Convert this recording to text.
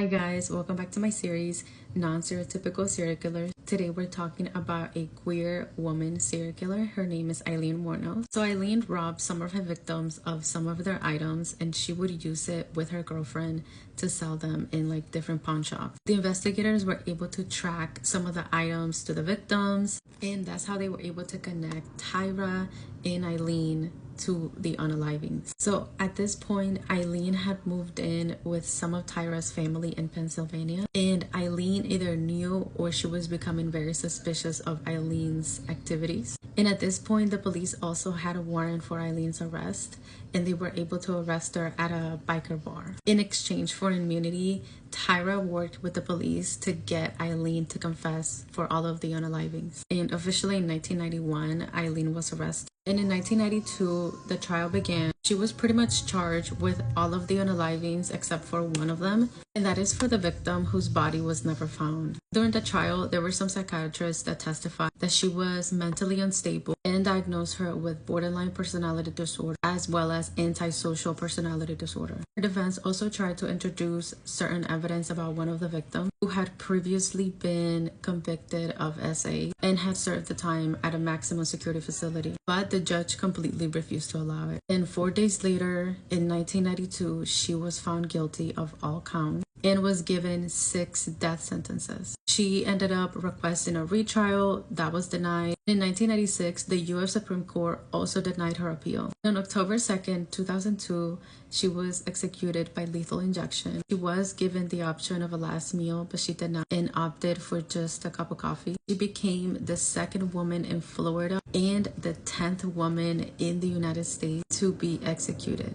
Hi guys, welcome back to my series, Non-stereotypical serial killers. Today we're talking about a queer woman serial killer. Her name is Aileen Wournos. So Aileen robbed some of her victims of some of their items and she would use it with her girlfriend to sell them in like different pawn shops. The investigators were able to track some of the items to the victims, and that's how they were able to connect Tyra and Aileen to the unalivings. So at this point, Aileen had moved in with some of Tyra's family in Pennsylvania, and Aileen either knew or she was becoming very suspicious of Aileen's activities. And at this point, the police also had a warrant for Aileen's arrest, and they were able to arrest her at a biker bar. In exchange for immunity, Tyra worked with the police to get Aileen to confess for all of the unalivings. And officially in 1991, Aileen was arrested. And in 1992, the trial began. She was pretty much charged with all of the unalivings except for one of them, and that is for the victim whose body was never found. During the trial, there were some psychiatrists that testified that she was mentally unstable and diagnosed her with borderline personality disorder as well as antisocial personality disorder. Her defense also tried to introduce certain evidence about one of the victims who had previously been convicted of SA and had served the time at a maximum security facility, but the judge completely refused to allow it. And 4 days later, in 1992, she was found guilty of all counts and was given 6 death sentences. She ended up requesting a retrial that was denied. In 1996, the U.S. Supreme Court also denied her appeal. On October 2nd, 2002, she was executed by lethal injection. She was given the option of a last meal, but she did not and opted for just a cup of coffee. She became the second woman in Florida and the 10th woman in the United States to be executed.